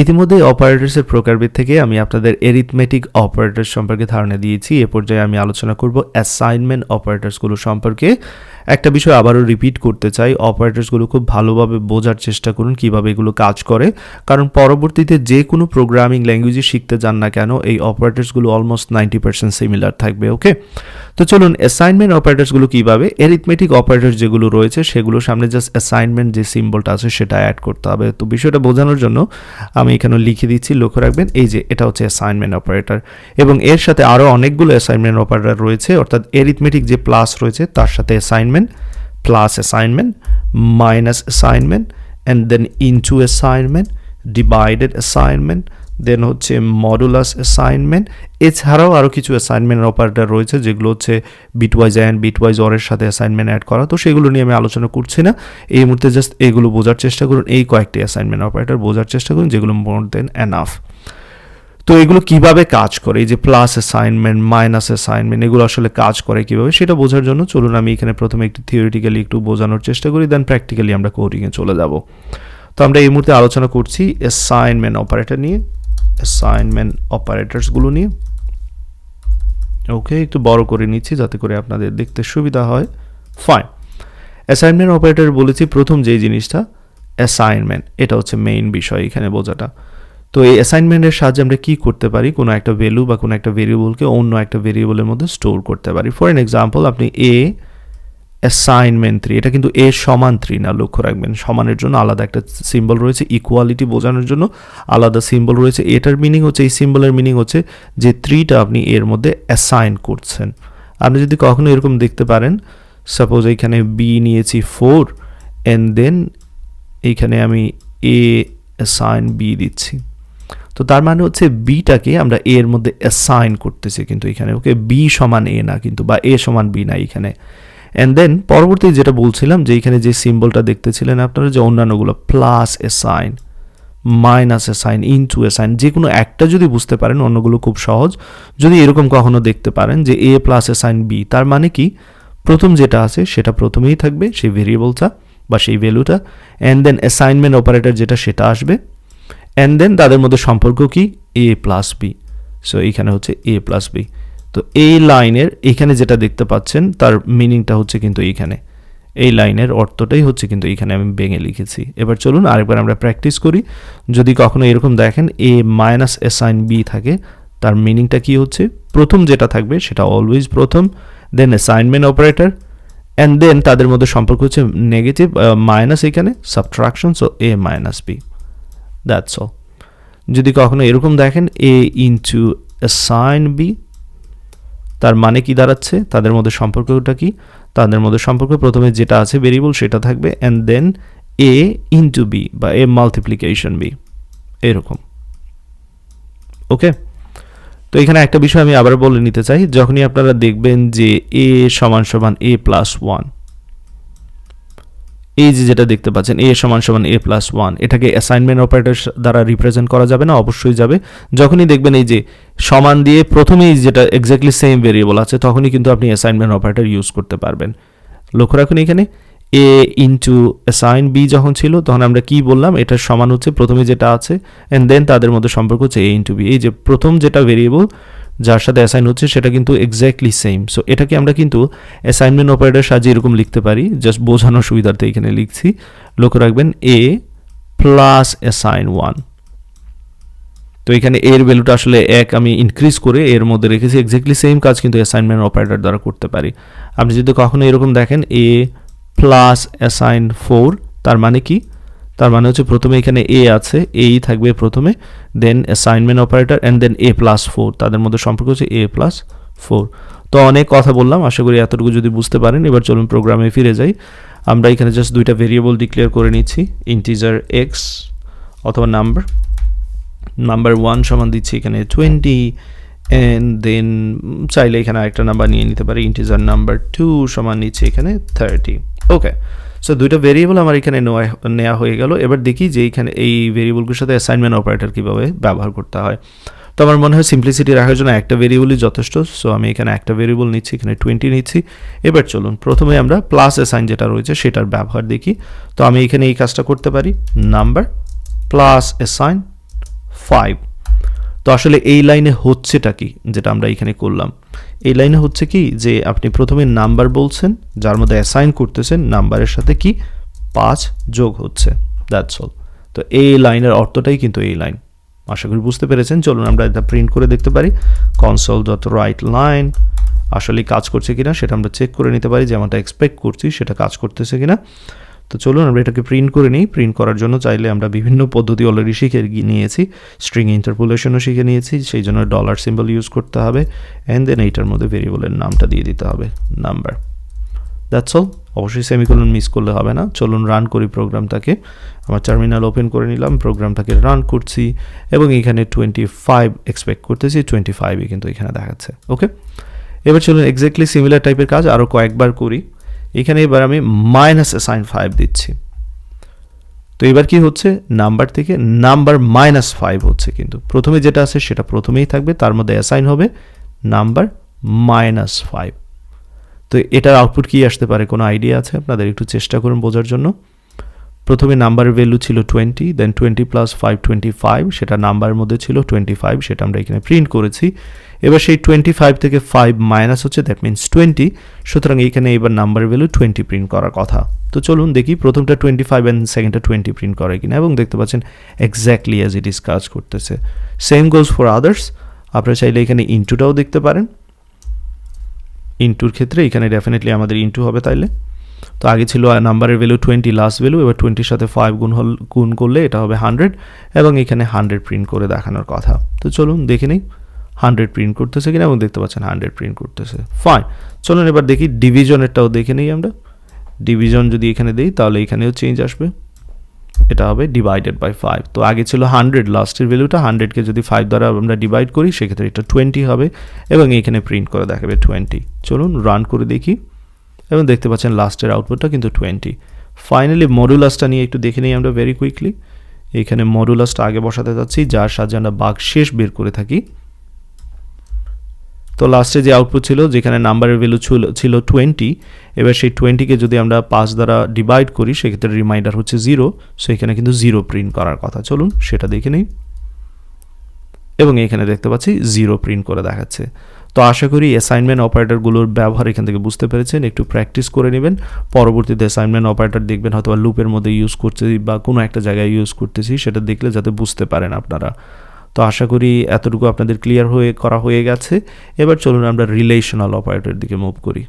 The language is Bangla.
ইতিমধ্যে অপারেটরসের প্রকারভেদ থেকে আমি আপনাদের এরিথমেটিক অপারেটরস সম্পর্কে ধারণা দিয়েছি। এ পর্যায়ে আমি আলোচনা করব অ্যাসাইনমেন্ট অপারেটরসগুলো সম্পর্কে। একটা বিষয় আবারও রিপিট করতে চাই, অপারেটরসগুলো খুব ভালোভাবে বোঝার চেষ্টা করুন কীভাবে এগুলো কাজ করে, কারণ পরবর্তীতে যে কোনো প্রোগ্রামিং ল্যাঙ্গুয়েজই শিখতে যান না কেন এই অপারেটরসগুলো অলমোস্ট 90% সিমিলার থাকবে। ওকে, তো চলুন অ্যাসাইনমেন্ট অপারেটরসগুলো কীভাবে, এরিথমেটিক অপারেটরস যেগুলো রয়েছে সেগুলোর সামনে জাস্ট অ্যাসাইনমেন্ট যে সিম্বলটা আছে সেটা অ্যাড করতে হবে। তো বিষয়টা বোঝানোর জন্য আমি এখানে লিখে দিচ্ছি, লক্ষ্য রাখবেন এই যে এটা হচ্ছে অ্যাসাইনমেন্ট অপারেটর, এবং এর সাথে আরও অনেকগুলো অ্যাসাইনমেন্ট অপারেটর রয়েছে, অর্থাৎ এরিথমেটিক যে প্লাস রয়েছে তার সাথে assignment, plus assignment, minus assignment, and then into assignment, divided assignment, then হচ্ছে মডুলাস অ্যাসাইনমেন্ট। এছাড়াও আরও কিছু অ্যাসাইনমেন্ট অপারেটর রয়েছে যেগুলো হচ্ছে বিটওয়াইজ অ্যান্ড বিটওয়াইজ অরের সাথে অ্যাসাইনমেন্ট অ্যাড করা। তো সেগুলো নিয়ে আমি আলোচনা করছি না এই মুহূর্তে, জাস্ট এগুলো বোঝার চেষ্টা করুন, এই কয়েকটি অ্যাসাইনমেন্ট অপারেটর বোঝার চেষ্টা করুন যেগুলো মোর দেন এনাফ। তো এগুলো কিভাবে কাজ করে, এই যে প্লাস অ্যাসাইনমেন্ট, মাইনাস অ্যাসাইনমেন্ট, এগুলো আসলে কাজ করে কিভাবে সেটা বোঝার জন্য চলুন আমি এখানে প্রথমে একটু থিওরিটিক্যালি একটু বোঝানোর চেষ্টা করি, দেন প্র্যাকটিক্যালি আমরা কোডিংয়ে চলে যাব। তো আমরা এই মুহূর্তে আলোচনা করছি অ্যাসাইনমেন্ট অপারেটর নিয়ে, অ্যাসাইনমেন্ট অপারেটরসগুলো নিয়ে। ওকে, একটু বড় করে নিচ্ছি যাতে করে আপনাদের দেখতে সুবিধা হয়। ফাইন, অ্যাসাইনমেন্ট অপারেটর বলেছি প্রথম যেই জিনিসটা অ্যাসাইনমেন্ট, এটা হচ্ছে মেইন বিষয় এখানে বোঝাটা। তো এই অ্যাসাইনমেন্টের সাহায্যে আমরা কী করতে পারি, কোনো একটা ভ্যালু বা কোনো একটা ভেরিয়েবলকে অন্য একটা ভেরিয়েবলের মধ্যে স্টোর করতে পারি। ফর এন এক্সাম্পল, আপনি এ অ্যাসাইনমেন্ট 3, এটা কিন্তু এ সমান 3 না, লক্ষ্য রাখবেন সমানের জন্য আলাদা একটা সিম্বল রয়েছে, ইকুয়ালিটি বোঝানোর জন্য আলাদা সিম্বল রয়েছে। এটার মিনিং হচ্ছে, এই সিম্বলের মিনিং হচ্ছে যে 3টা আপনি এর মধ্যে অ্যাসাইন করছেন। আপনি যদি কখনো এরকম দেখতে পারেন, সাপোজ এইখানে বি নিয়েছি 4 অ্যান্ড দেন এইখানে আমি এ অ্যাসাইন বি দিচ্ছি, তো তার মানে হচ্ছে বিটাকে আমরা এ এর মধ্যে অ্যাসাইন করতেছি কিন্তু এখানে। ওকে, বি সমান এ না কিন্তু, বা এ সমান বি না এখানে। অ্যান্ড দেন পরবর্তী যেটা বলছিলাম যে এখানে যে সিম্বলটা দেখতেছিলেন আপনারা, যে অন্যান্যগুলো plus assign, minus assign, into assign, যে কোনো একটা যদি বুঝতে পারেন অন্যগুলো খুব সহজ। যদি এরকম কখনো দেখতে পারেন যে এ প্লাস অ্যাসাইন বি, তার মানে কি প্রথম যেটা আছে সেটা প্রথমেই থাকবে, সেই ভেরিয়েবলটা বা সেই ভ্যালুটা, অ্যান্ড দেন অ্যাসাইনমেন্ট অপারেটর যেটা সেটা আসবে, অ্যান্ড দেন তাদের মধ্যে সম্পর্ক কি এ প্লাস বি। সো এইখানে হচ্ছে এ প্লাস বি। তো এই লাইনের এখানে যেটা দেখতে পাচ্ছেন তার মিনিংটা হচ্ছে কিন্তু এইখানে, এই লাইনের অর্থটাই হচ্ছে কিন্তু এইখানে আমি ভেঙে লিখেছি। এবার চলুন আরেকবার আমরা প্র্যাকটিস করি। যদি কখনো এরকম দেখেন এ মাইনাস অ্যাসাইন বি থাকে, তার মিনিংটা কি হচ্ছে, প্রথম যেটা থাকবে সেটা অলওয়েজ প্রথম, then assignment operator, and then তাদের মধ্যে সম্পর্ক হচ্ছে নেগেটিভ, মাইনাস এখানে subtraction, so A minus B, that's all. যদি কখনো এরকম দেখেন এ ইনটু অ্যাসাইন বি, তার মানে কি দাঁড়াচ্ছে, তাদের মধ্যে সম্পর্কটা কি, তাদের মধ্যে সম্পর্ক প্রথমে যেটা আছে ভেরিয়েবল সেটা থাকবে, and then A into B বা এ মাল্টিপ্লিকেশন বি, এরকম। ওকে, তো এখানে একটা বিষয় আমি আবার বলে নিতে চাই, যখনই আপনারা দেখবেন যে এ সমান সমান এ প্লাস 1, এই যে যেটা দেখতে পাচ্ছেন এ সমান সমান এ প্লাস 1, এটাকে অ্যাসাইনমেন্ট অপারেটর দ্বারা রিপ্রেজেন্ট করা যাবে না, অবশ্যই যাবে। যখনই দেখবেন এই যে সমান দিয়ে প্রথমেই যেটা এক্স্যাক্টলি সেম ভেরিয়েবল আছে, তখনই কিন্তু আপনি অ্যাসাইনমেন্ট অপারেটর ইউজ করতে পারবেন। লক্ষ্য রাখুন এখানে এ ইনটু অ্যাসাইন বি যখন ছিল তখন আমরা কি বললাম, এটা সমান হচ্ছে প্রথমে যেটা আছে, অ্যান্ড দেন তাদের মধ্যে সম্পর্ক হচ্ছে এ ইনটু বি। এই যে প্রথম যেটা ভেরিয়েবল যার সাথে অ্যাসাইন হচ্ছে সেটা কিন্তু এক্স্যাক্টলি সেম। সো এটাকে আমরা কিন্তু অ্যাসাইনমেন্ট অপারেটর সাহায্যে এরকম লিখতে পারি, জাস্ট বোঝানোর সুবিধার্থে এখানে লিখছি। লক্ষ্য রাখবেন এ প্লাস অ্যাসাইন 1, তো এখানে এর ভ্যালুটা আসলে 1 আমি ইনক্রিজ করে এর মধ্যে রেখেছি, এক্স্যাক্টলি সেম কাজ কিন্তু অ্যাসাইনমেন্ট অপারেটর দ্বারা করতে পারি। আপনি যদি কখনো এরকম দেখেন এ প্লাস অ্যাসাইন 4, তার মানে কি, তার মানে হচ্ছে প্রথমে এখানে এ আছে, এই থাকবে প্রথমে, then assignment operator, and then a plus 4, তাদের মধ্যে সম্পর্ক হচ্ছে এ প্লাস 4। তো অনেক কথা বললাম, আশা করি এতটুকু যদি বুঝতে পারেন। এবার চলুন প্রোগ্রামে ফিরে যাই। আমরা এখানে জাস্ট দুইটা ভেরিয়েবল ডিক্লেয়ার করে নিচ্ছি, ইন্টিজার এক্স অথবা নাম্বার 1 সমান দিচ্ছি এখানে 20, অ্যান্ড দেন চাইলে এখানে আরেকটা নাম্বার নিয়ে নিতে পারি, ইন্টিজার নাম্বার 2 সমান নিচ্ছে এখানে 30। ওকে, সো দুইটা ভেরিয়েবল আমার এখানে নেওয়া হয়ে গেল। এবার দেখি যে এইখানে এই ভেরিয়েবলগুলোর সাথে অ্যাসাইনমেন্ট অপারেটর কীভাবে ব্যবহার করতে হয়। তো আমার মনে হয় সিম্পলিসিটি রাখার জন্য একটা ভেরিয়েবলই যথেষ্ট। সো আমি এখানে একটা ভেরিয়েবল নিচ্ছি, এখানে 20 নিচ্ছি। এবার চলুন প্রথমে আমরা প্লাস অ্যাসাইন যেটা রয়েছে সেটার ব্যবহার দেখি। তো আমি এখানে এই কাজটা করতে পারি, নাম্বার প্লাস অ্যাসাইন 5। তো আসলে এই লাইনে হচ্ছেটা কি, যেটা আমরা এখানে করলাম, এই লাইনে হচ্ছে কি যে আপনি প্রথমে নাম্বার বলছেন, যার মধ্যে অ্যাসাইন করতেছেন, নাম্বারের সাথে কি 5 যোগ হচ্ছে, দ্যাটস অল। তো এই লাইনের অর্থটাই কিন্তু এই লাইন। আশা করি বুঝতে পেরেছেন। চলুন আমরা এটা প্রিন্ট করে দেখতে পারি। console.writeLine আসলে কাজ করছে কিনা সেটা আমরা চেক করে নিতে পারি, যেমনটা এক্সপেক্ট করছি সেটা কাজ করতেছে কিনা। তো চলুন আমরা এটাকে প্রিন্ট করে নিই। প্রিন্ট করার জন্য চাইলে আমরা বিভিন্ন পদ্ধতি অলরেডি শিখে নিয়েছি, স্ট্রিং ইন্টারপোলেশনও শিখে নিয়েছি, সেই জন্য ডলার সিম্বল ইউজ করতে হবে, অ্যান্ড দেন এইটার মধ্যে ভেরিয়েবলের নামটা দিয়ে দিতে হবে, নাম্বার, দ্যাটস অল। অবশ্যই সেমিকোলন মিস করলে হবে না। চলুন রান করি প্রোগ্রামটাকে। আমার টার্মিনাল ওপেন করে নিলাম, প্রোগ্রামটাকে রান করছি এবং এখানে 25 এক্সপেক্ট করতেছি, 25ই কিন্তু এখানে দেখাচ্ছে। ওকে, এবার চলুন এক্স্যাক্টলি সিমিলার টাইপের কাজ আরও কয়েকবার করি। এখানে এবার আমি -5 দিচ্ছি। তো এবার কি হচ্ছে, নাম্বার থেকে নাম্বার -5 হচ্ছে, কিন্তু প্রথমে যেটা আছে সেটা প্রথমেই থাকবে, তার মধ্যে অ্যাসাইন হবে নাম্বার -5। তো এটার আউটপুট কি আসতে পারে, কোনো আইডিয়া আছে আপনাদের? একটু চেষ্টা করুন বোঝার জন্য। প্রথমে নাম্বারের ভ্যালু ছিল 20, দেন 20 + 5 25, সেটা নাম্বারের মধ্যে ছিল 25, সেটা আমরা এখানে প্রিন্ট করেছি। এবার সেই 25 থেকে 5 মাইনাস হচ্ছে, দ্যাট মিনস 20, সুতরাং এইখানে এবার নাম্বারের ভ্যালু 20 প্রিন্ট করার কথা। তো চলুন দেখি প্রথমটা 25 অ্যান্ড সেকেন্ডটা 20 প্রিন্ট করে কিনা, এবং দেখতে পাচ্ছেন এক্স্যাক্টলি অ্যাজ ইট ইজ কাজ করতেছে। Same goes for others. আপনারা চাইলে এখানে ইনটুটাও দেখতে পারেন। ইনটুর ক্ষেত্রে এখানে ডেফিনেটলি আমাদের ইনটু হবে তাইলে। তো আগে ছিল নাম্বারের ভ্যালু 20 লাস্ট ভ্যালু, এবার 20-র সাথে 5 গুণ করলে এটা হবে 100, এবং এখানে 100 প্রিন্ট করে দেখানোর কথা। তো চলুন দেখে নিই 100 প্রিন্ট করতেছে কিনা, এবং দেখতে পাচ্ছেন 100 প্রিন্ট করতেছে। ফাইন, চলুন এবার দেখি ডিভিশনেরটাও দেখে নিই আমরা। ডিভিশন যদি এখানে দিই তাহলে এখানেও চেঞ্জ আসবে, এটা হবে /5। তো আগে ছিল 100, লাস্টের ভ্যালুটা 100কে যদি 5 দ্বারা আমরা ডিভাইড করি সেক্ষেত্রে এটা 20 হবে, এবং এখানে প্রিন্ট করে দেখাবে 20। চলুন রান করে দেখি, এবং দেখতে পাচ্ছেন লাস্টের আউটপুটটা কিন্তু 20। ফাইনালি মডুলাসটা নিয়ে একটু দেখে নিই আমরা ভেরি কুইকলি। এখানে মডুলাসটা আগে বসাতে যাচ্ছি, যার সাহায্যে আমরা ভাগশেষ বের করে থাকি। তো লাস্টে যে আউটপুট ছিল, যেখানে নাম্বারের ভ্যালু ছিল 20, এবার সেই 20কে যদি আমরা 5 দ্বারা ডিভাইড করি সেক্ষেত্রে রিমাইন্ডার হচ্ছে 0, সো এখানে কিন্তু 0 প্রিন্ট করার কথা। চলুন সেটা দেখে নিই, এবং এখানে দেখতে পাচ্ছি 0 প্রিন্ট করে দেখাচ্ছে। তো আশা করি অ্যাসাইনমেন্ট অপারেটরগুলোর ব্যবহার এখান থেকে বুঝতে পেরেছেন। একটু প্র্যাকটিস করে নেবেন, পরবর্তীতে অ্যাসাইনমেন্ট অপারেটর দেখবেন হয়তো লুপের মধ্যে ইউজ করতেছি বা কোনো একটা জায়গায় ইউজ করতেছি, সেটা দেখলে যাতে বুঝতে পারেন আপনারা। তো আশা করি এতটুকু আপনাদের ক্লিয়ার করা হয়ে গেছে। এবার চলুন আমরা রিলেশনাল অপারেটরের দিকে মুভ করি।